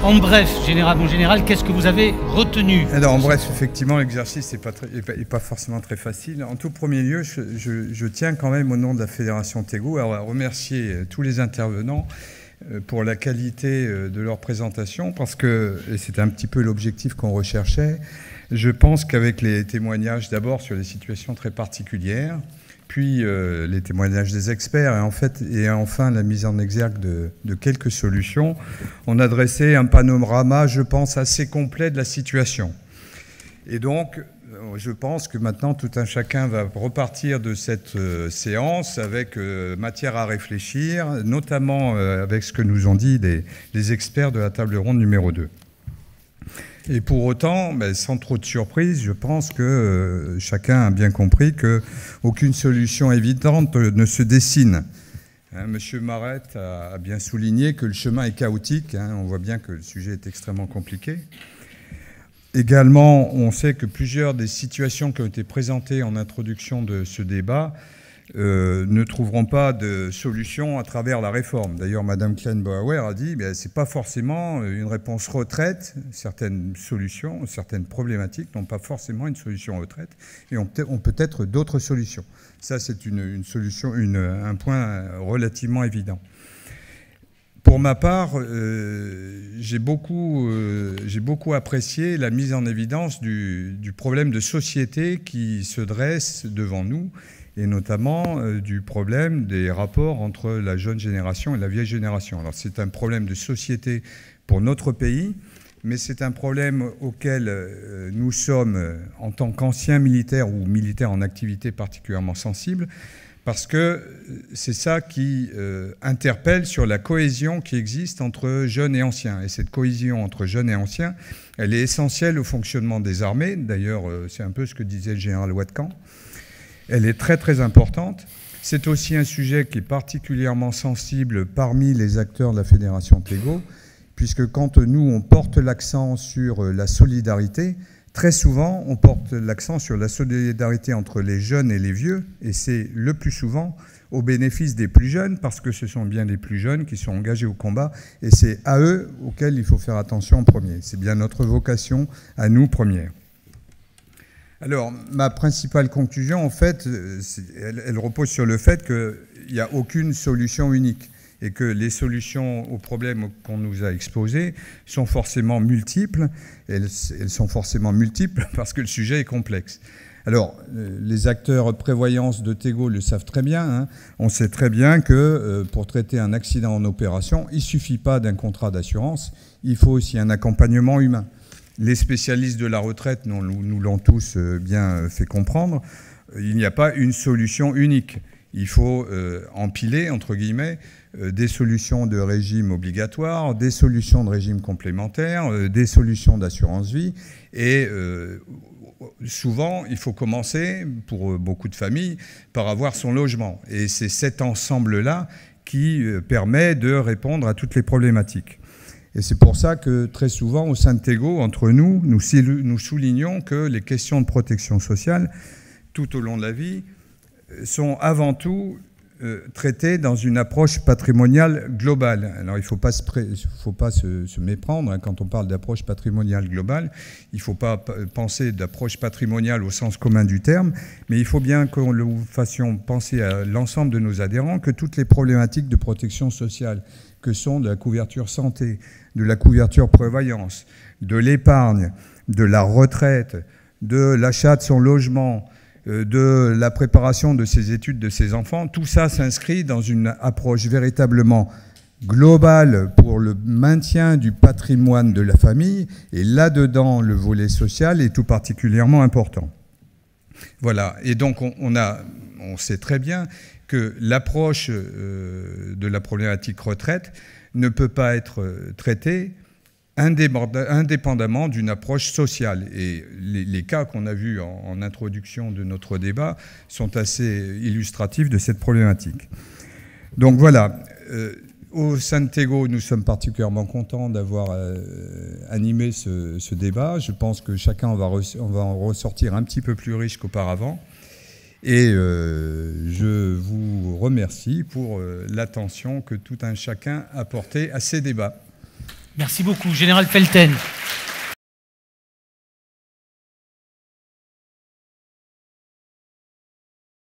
En bref, mon général, qu'est-ce que vous avez retenu? Alors, en bref, effectivement, l'exercice n'est pas forcément très facile. En tout premier lieu, je tiens quand même, au nom de la Fédération Tego, à remercier tous les intervenants pour la qualité de leur présentation, parce que, et c'était un petit peu l'objectif qu'on recherchait, je pense qu'avec les témoignages d'abord sur les situations très particulières, puis les témoignages des experts et enfin la mise en exergue de quelques solutions, on a dressé un panorama, je pense, assez complet de la situation. Et donc, je pense que maintenant, tout un chacun va repartir de cette séance avec matière à réfléchir, notamment avec ce que nous ont dit les experts de la table ronde numéro 2. Et pour autant, sans trop de surprise, je pense que chacun a bien compris qu'aucune solution évidente ne se dessine. Monsieur Marette a bien souligné que le chemin est chaotique. On voit bien que le sujet est extrêmement compliqué. Également, on sait que plusieurs des situations qui ont été présentées en introduction de ce débat ne trouveront pas de solution à travers la réforme. D'ailleurs, Mme Klein-Bauer a dit que ce n'est pas forcément une réponse retraite. Certaines solutions, certaines problématiques n'ont pas forcément une solution retraite et ont peut-être d'autres solutions. Ça, c'est une solution, un point relativement évident. Pour ma part, j'ai beaucoup apprécié la mise en évidence du problème de société qui se dresse devant nous, et notamment du problème des rapports entre la jeune génération et la vieille génération. Alors c'est un problème de société pour notre pays, mais c'est un problème auquel nous sommes, en tant qu'anciens militaires ou militaires en activité, particulièrement sensibles, parce que c'est ça qui interpelle sur la cohésion qui existe entre jeunes et anciens. Et cette cohésion entre jeunes et anciens, elle est essentielle au fonctionnement des armées. D'ailleurs, c'est un peu ce que disait le général Ouatkan. Elle est très très importante. C'est aussi un sujet qui est particulièrement sensible parmi les acteurs de la Fédération Tego, puisque quand nous, on porte l'accent sur la solidarité, très souvent, on porte l'accent sur la solidarité entre les jeunes et les vieux, et c'est le plus souvent au bénéfice des plus jeunes, parce que ce sont bien les plus jeunes qui sont engagés au combat, et c'est à eux auxquels il faut faire attention en premier. C'est bien notre vocation à nous première. Alors, ma principale conclusion, en fait, elle repose sur le fait qu'il n'y a aucune solution unique et que les solutions aux problèmes qu'on nous a exposés sont forcément multiples. Elles sont forcément multiples parce que le sujet est complexe. Alors, les acteurs prévoyance de Tego le savent très bien. On sait très bien que pour traiter un accident en opération, il ne suffit pas d'un contrat d'assurance, il faut aussi un accompagnement humain. Les spécialistes de la retraite nous l'ont tous bien fait comprendre. Il n'y a pas une solution unique. Il faut empiler, entre guillemets, des solutions de régime obligatoire, des solutions de régime complémentaire, des solutions d'assurance vie. Et souvent, il faut commencer, pour beaucoup de familles, par avoir son logement. Et c'est cet ensemble-là qui permet de répondre à toutes les problématiques. Et c'est pour ça que très souvent, au sein de Tego, entre nous, nous soulignons que les questions de protection sociale, tout au long de la vie, sont avant tout traitées dans une approche patrimoniale globale. Alors, il ne faut pas se méprendre quand on parle d'approche patrimoniale globale. Il ne faut pas penser d'approche patrimoniale au sens commun du terme, mais il faut bien que nous fassions penser à l'ensemble de nos adhérents que toutes les problématiques de protection sociale, que sont de la couverture santé, de la couverture prévoyance, de l'épargne, de la retraite, de l'achat de son logement, de la préparation de ses études de ses enfants, tout ça s'inscrit dans une approche véritablement globale pour le maintien du patrimoine de la famille, et là-dedans, le volet social est tout particulièrement important. Voilà, et donc on sait très bien que l'approche de la problématique retraite ne peut pas être traitée indépendamment d'une approche sociale. Et les cas qu'on a vus en introduction de notre débat sont assez illustratifs de cette problématique. Donc voilà, au sein de Tego, nous sommes particulièrement contents d'avoir animé ce débat. Je pense que chacun va en ressortir un petit peu plus riche qu'auparavant. Et je vous remercie pour l'attention que tout un chacun a portée à ces débats. Merci beaucoup, Général Felten.